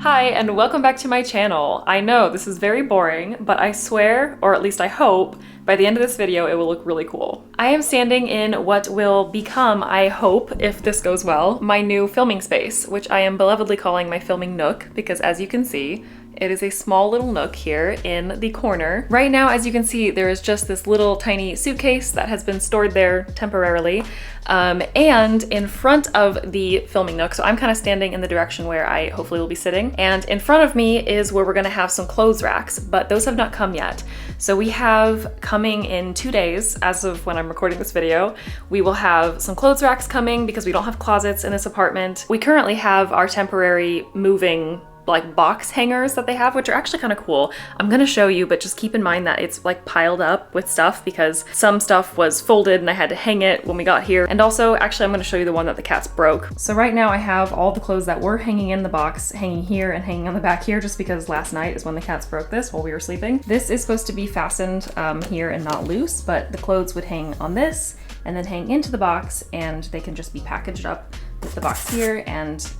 Hi, and welcome back to my channel. I know this is very boring, but I swear, or at least I hope, by the end of this video it will look really cool. I am standing in what will become, I hope, if this goes well, my new filming space, which I am belovedly calling my filming nook, because as you can see, it is a small little nook here in the corner. Right now, as you can see, there is just this little tiny suitcase that has been stored there temporarily. And in front of the filming nook, so I'm kind of standing in the direction where I hopefully will be sitting, and in front of me is where we're gonna have some clothes racks, but those have not come yet. So we have coming in 2 days, as of when I'm recording this video, we will have some clothes racks coming because we don't have closets in this apartment. We currently have our temporary moving like box hangers that they have, which are actually kind of cool. I'm gonna show you, but just keep in mind that it's like piled up with stuff because some stuff was folded and I had to hang it when we got here. And also, actually, I'm gonna show you the one that the cats broke. So right now I have all the clothes that were hanging in the box, hanging here and hanging on the back here, just because last night is when the cats broke this while we were sleeping. This is supposed to be fastened here and not loose, but the clothes would hang on this and then hang into the box, and they can just be packaged up with the box here, and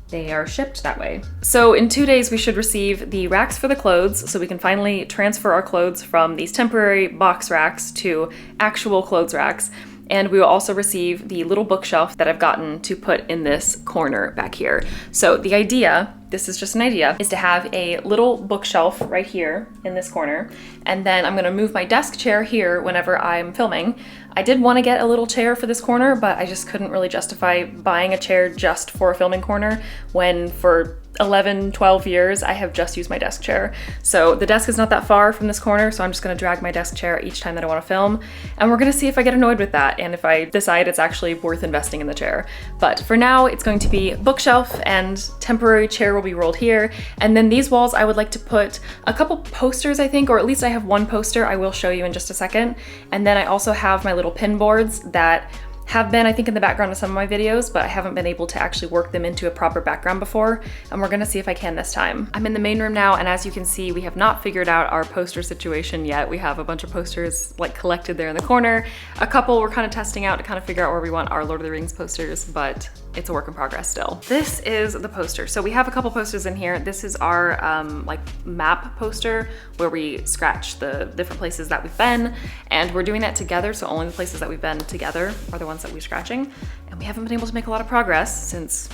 they are shipped that way. So in 2 days, we should receive the racks for the clothes, so we can finally transfer our clothes from these temporary box racks to actual clothes racks. And we will also receive the little bookshelf that I've gotten to put in this corner back here. So the idea, this is just an idea, is to have a little bookshelf right here in this corner. And then I'm gonna move my desk chair here whenever I'm filming. I did want to get a little chair for this corner, but I just couldn't really justify buying a chair just for a filming corner when for 11, 12 years I have just used my desk chair. So the desk is not that far from this corner, so I'm just gonna drag my desk chair each time that I wanna film, and we're gonna see if I get annoyed with that and if I decide it's actually worth investing in the chair. But for now, it's going to be bookshelf and temporary chair will be rolled here. And then these walls, I would like to put a couple posters, I think, or at least I have one poster I will show you in just a second. And then I also have my little pin boards that have been, I think, in the background of some of my videos, but I haven't been able to actually work them into a proper background before, and we're gonna see if I can this time. I'm in the main room now, and as you can see, we have not figured out our poster situation yet. We have a bunch of posters like collected there in the corner. A couple we're kind of testing out to kind of figure out where we want our Lord of the Rings posters, but it's a work in progress still. This is the poster. So we have a couple posters in here. This is our like map poster where we scratch the different places that we've been, and we're doing that together, so only the places that we've been together are the ones that we're scratching, and we haven't been able to make a lot of progress since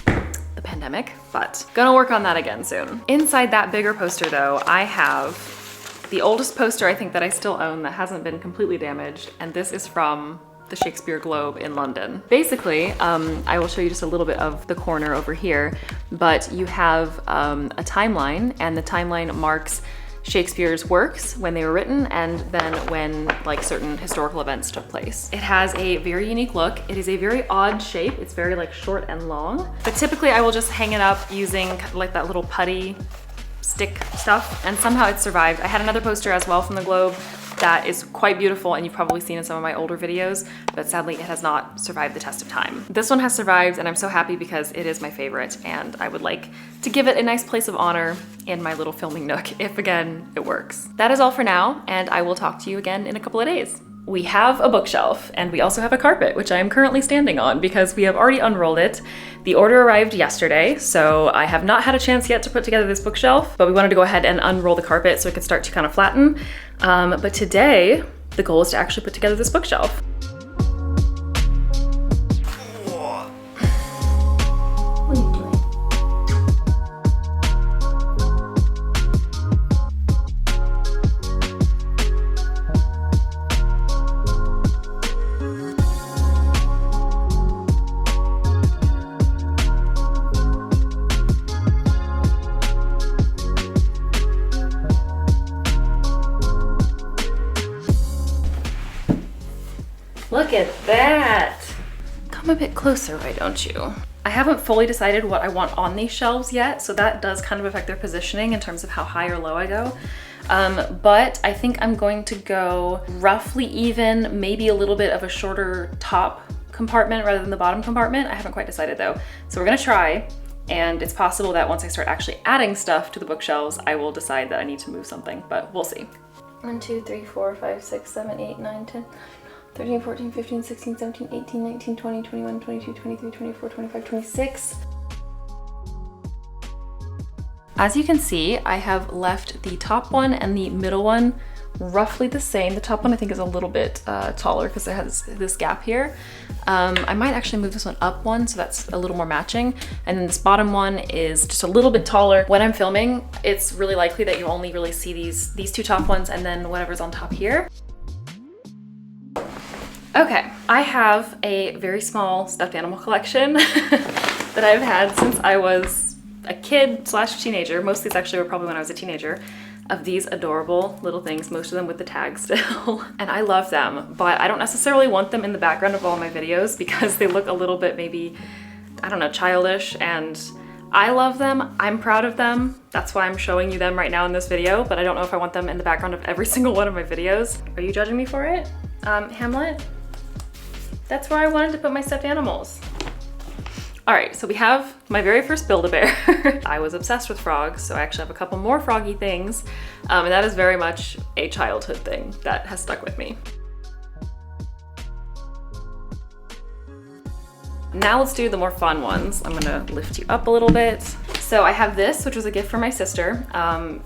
the pandemic, but gonna work on that again soon. Inside that bigger poster though, I have the oldest poster I think that I still own that hasn't been completely damaged, and this is from the Shakespeare Globe in London. Basically, I will show you just a little bit of the corner over here, but you have a timeline, and the timeline marks Shakespeare's works when they were written and then when like certain historical events took place. It has a very unique look. It is a very odd shape. It's very like short and long, but typically I will just hang it up using like that little putty stick stuff, and somehow it survived. I had another poster as well from the Globe that is quite beautiful, and you've probably seen in some of my older videos, but sadly it has not survived the test of time. This one has survived, and I'm so happy because it is my favorite, and I would like to give it a nice place of honor in my little filming nook, if again, it works. That is all for now, and I will talk to you again in a couple of days. We have a bookshelf, and we also have a carpet, which I am currently standing on because we have already unrolled it. The order arrived yesterday, so I have not had a chance yet to put together this bookshelf, but we wanted to go ahead and unroll the carpet so it could start to kind of flatten. But today, the goal is to actually put together this bookshelf. What are you doing? Look at that! Come a bit closer, why don't you? I haven't fully decided what I want on these shelves yet, so that does kind of affect their positioning in terms of how high or low I go. But I think I'm going to go roughly even, maybe a little bit of a shorter top compartment rather than the bottom compartment. I haven't quite decided though. So we're gonna try, and it's possible that once I start actually adding stuff to the bookshelves, I will decide that I need to move something, but we'll see. 1, 2, 3, 4, 5, 6, 7, 8, 9, 10. 13, 14, 15, 16, 17, 18, 19, 20, 21, 22, 23, 24, 25, 26. As you can see, I have left the top one and the middle one roughly the same. The top one I think is a little bit taller because it has this gap here. I might actually move this one up one so that's a little more matching. And then this bottom one is just a little bit taller. When I'm filming, it's really likely that you only really see these two top ones and then whatever's on top here. Okay, I have a very small stuffed animal collection that I've had since I was a kid slash teenager. Most of these actually were probably when I was a teenager, of these adorable little things, most of them with the tag still. And I love them, but I don't necessarily want them in the background of all my videos because they look a little bit maybe, I don't know, childish, and I love them. I'm proud of them. That's why I'm showing you them right now in this video, but I don't know if I want them in the background of every single one of my videos. Are you judging me for it? Hamlet? That's where I wanted to put my stuffed animals. All right, so we have my very first Build-A-Bear. I was obsessed with frogs, so I actually have a couple more froggy things, and that is very much a childhood thing that has stuck with me. Now let's do the more fun ones. I'm gonna lift you up a little bit. So I have this, which was a gift from my sister.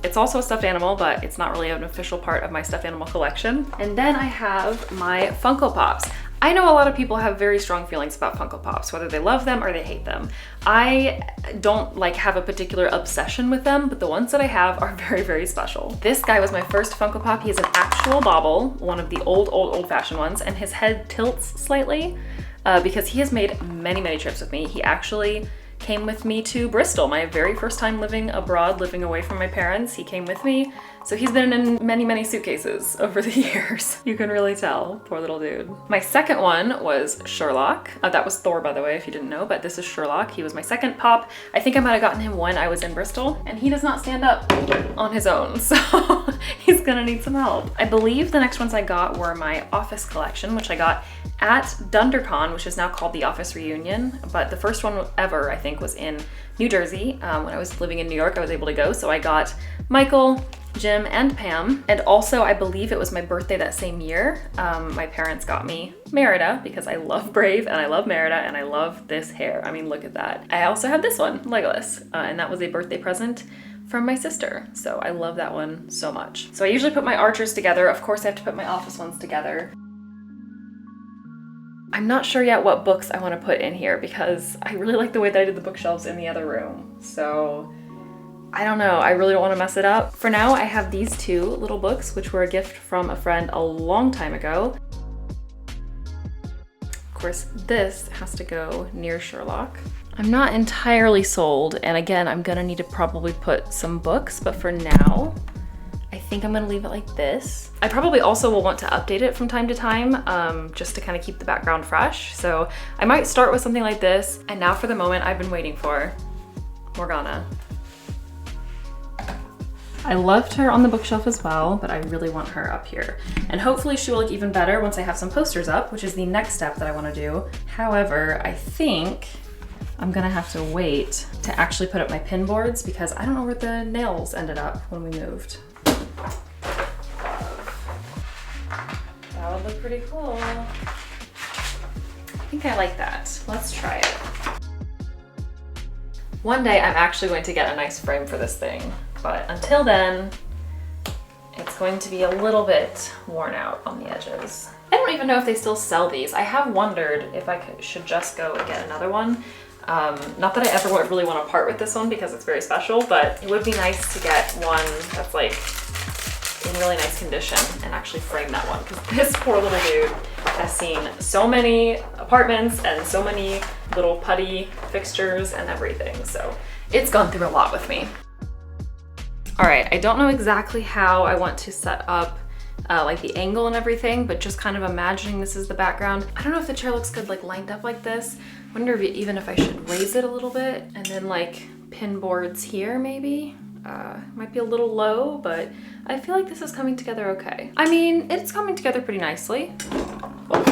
It's also a stuffed animal, but it's not really an official part of my stuffed animal collection. And then I have my Funko Pops. I know a lot of people have very strong feelings about Funko Pops, whether they love them or they hate them. I don't like have a particular obsession with them, but the ones that I have are very, very special. This guy was my first Funko Pop. He is an actual bauble, one of the old-fashioned ones, and his head tilts slightly because he has made many, many trips with me. He actually came with me to Bristol, my very first time living abroad, living away from my parents. He came with me. So he's been in many, many suitcases over the years. You can really tell, poor little dude. My second one was Sherlock. That was Thor, by the way, if you didn't know, but this is Sherlock. He was my second pop. I think I might've gotten him when I was in Bristol, and he does not stand up on his own, so he's gonna need some help. I believe the next ones I got were my Office collection, which I got at DunderCon, which is now called the Office Reunion, but the first one ever, I think, was in New Jersey. When I was living in New York, I was able to go, so I got Michael, Jim, and Pam. And also, I believe it was my birthday that same year. My parents got me Merida because I love Brave and I love Merida and I love this hair. I mean, look at that. I also had this one, Legolas, and that was a birthday present from my sister. So I love that one so much. So I usually put my Archers together. Of course, I have to put my Office ones together. I'm not sure yet what books I want to put in here because I really like the way that I did the bookshelves in the other room. So I don't know, I really don't want to mess it up. For now, I have these two little books, which were a gift from a friend a long time ago. Of course, this has to go near Sherlock. I'm not entirely sold, and again, I'm gonna need to probably put some books, but for now, I think I'm gonna leave it like this. I probably also will want to update it from time to time, just to kind of keep the background fresh. So I might start with something like this, and now for the moment I've been waiting for, Morgana. I loved her on the bookshelf as well, but I really want her up here. And hopefully she will look even better once I have some posters up, which is the next step that I want to do. However, I think I'm gonna have to wait to actually put up my pin boards because I don't know where the nails ended up when we moved. That would look pretty cool. I think I like that. Let's try it. One day I'm actually going to get a nice frame for this thing, but until then, it's going to be a little bit worn out on the edges. I don't even know if they still sell these. I have wondered if I should just go and get another one. Not that I ever really want to part with this one because it's very special, but it would be nice to get one that's like in really nice condition and actually frame that one because this poor little dude has seen so many apartments and so many little putty fixtures and everything. So it's gone through a lot with me. All right, I don't know exactly how I want to set up like the angle and everything, but just kind of imagining this is the background. I don't know if the chair looks good like lined up like this. I wonder even if I should raise it a little bit and then like pin boards here maybe. Might be a little low, but I feel like this is coming together okay. I mean, it's coming together pretty nicely. Oh.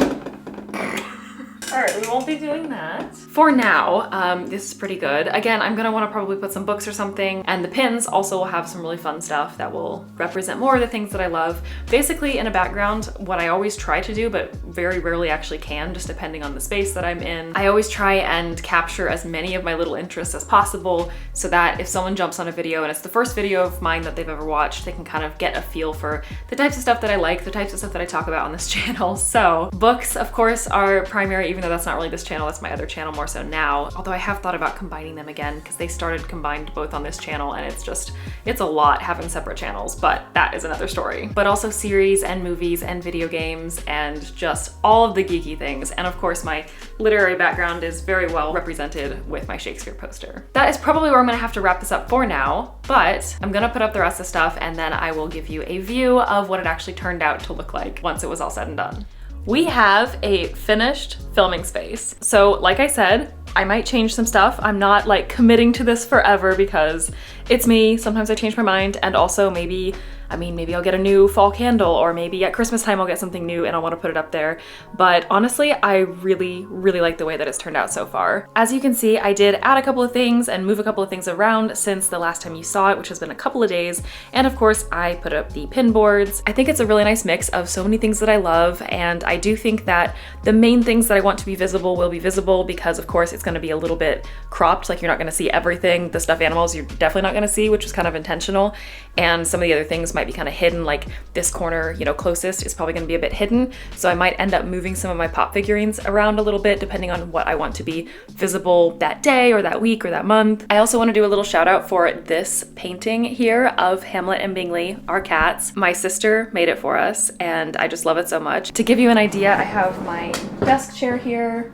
All right, we won't be doing that. For now, this is pretty good. Again, I'm gonna wanna probably put some books or something, and the pins also will have some really fun stuff that will represent more of the things that I love. Basically, in a background, what I always try to do, but very rarely actually can, just depending on the space that I'm in, I always try and capture as many of my little interests as possible so that if someone jumps on a video and it's the first video of mine that they've ever watched, they can kind of get a feel for the types of stuff that I like, the types of stuff that I talk about on this channel. So books, of course, are primary, even though that's not really this channel, that's my other channel more so now. Although I have thought about combining them again because they started combined both on this channel and it's a lot having separate channels, but that is another story. But also series and movies and video games and just all of the geeky things. And of course, my literary background is very well represented with my Shakespeare poster. That is probably where I'm gonna have to wrap this up for now, but I'm gonna put up the rest of the stuff and then I will give you a view of what it actually turned out to look like once it was all said and done. We have a finished filming space. So like I said, I might change some stuff. I'm not like committing to this forever because it's me. Sometimes I change my mind, and also maybe I'll get a new fall candle, or maybe at Christmas time I'll get something new and I'll want to put it up there. But honestly, I really, really like the way that it's turned out so far. As you can see, I did add a couple of things and move a couple of things around since the last time you saw it, which has been a couple of days. And of course, I put up the pin boards. I think it's a really nice mix of so many things that I love, and I do think that the main things that I want to be visible will be visible because of course it's going to be a little bit cropped, like you're not going to see everything. The stuffed animals you're definitely not going to see, which is kind of intentional, and some of the other things might be kind of hidden, like this corner, you know, closest is probably going to be a bit hidden. So I might end up moving some of my pop figurines around a little bit depending on what I want to be visible that day or that week or that month. I also want to do a little shout out for this painting here of Hamlet and Bingley, our cats. My sister made it for us and I just love it so much. To give you an idea, I have my desk chair here.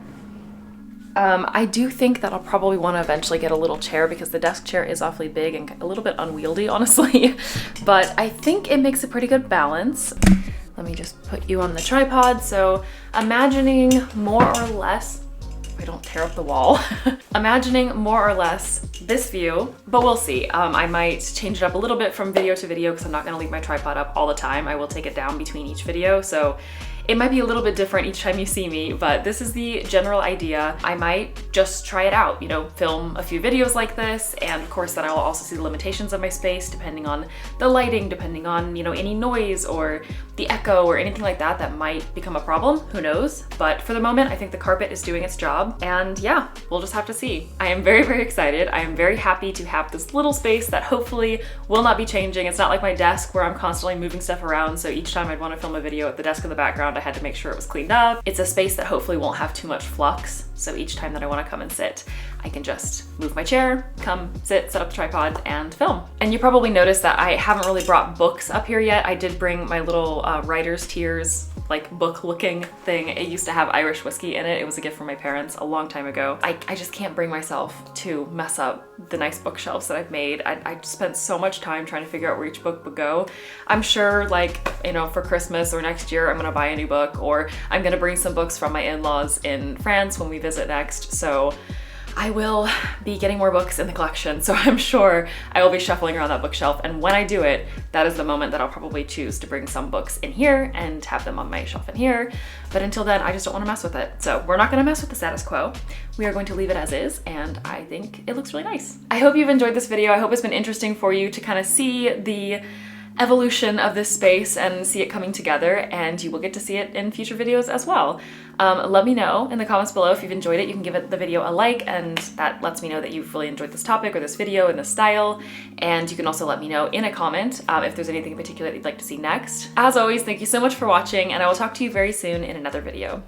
I do think that I'll probably want to eventually get a little chair because the desk chair is awfully big and a little bit unwieldy, honestly. But I think it makes a pretty good balance. Let me just put you on the tripod. So imagining more or less, I don't tear up the wall. Imagining more or less this view, but we'll see. I might change it up a little bit from video to video because I'm not going to leave my tripod up all the time. I will take it down between each video. So it might be a little bit different each time you see me, but this is the general idea. I might just try it out, you know, film a few videos like this, and of course then I will also see the limitations of my space depending on the lighting, depending on, you know, any noise or the echo or anything like that that might become a problem, who knows? But for the moment, I think the carpet is doing its job, and yeah, we'll just have to see. I am very, very excited. I am very happy to have this little space that hopefully will not be changing. It's not like my desk where I'm constantly moving stuff around, so each time I'd want to film a video at the desk in the background, I had to make sure it was cleaned up. It's a space that hopefully won't have too much flux, so each time that I want to come and sit, I can just move my chair, come sit, set up the tripod, and film. And you probably noticed that I haven't really brought books up here yet. I did bring my little writer's tears, like book looking thing. It used to have Irish whiskey in it. It was a gift from my parents a long time ago. I just can't bring myself to mess up the nice bookshelves that I've made. I spent so much time trying to figure out where each book would go. I'm sure, like, you know, for Christmas or next year, I'm gonna buy a new book, or I'm gonna bring some books from my in-laws in France when we visit next. So I will be getting more books in the collection, so I'm sure I will be shuffling around that bookshelf, and when I do it, that is the moment that I'll probably choose to bring some books in here and have them on my shelf in here. But until then, I just don't want to mess with it. So we're not going to mess with the status quo. We are going to leave it as is, and I think it looks really nice. I hope you've enjoyed this video. I hope it's been interesting for you to kind of see the evolution of this space and see it coming together, and you will get to see it in future videos as well. Let me know in the comments below if you've enjoyed it. You can give the video a like, and that lets me know that you've really enjoyed this topic or this video and this style. And you can also let me know in a comment if there's anything in particular that you'd like to see next. As always, thank you so much for watching, and I will talk to you very soon in another video.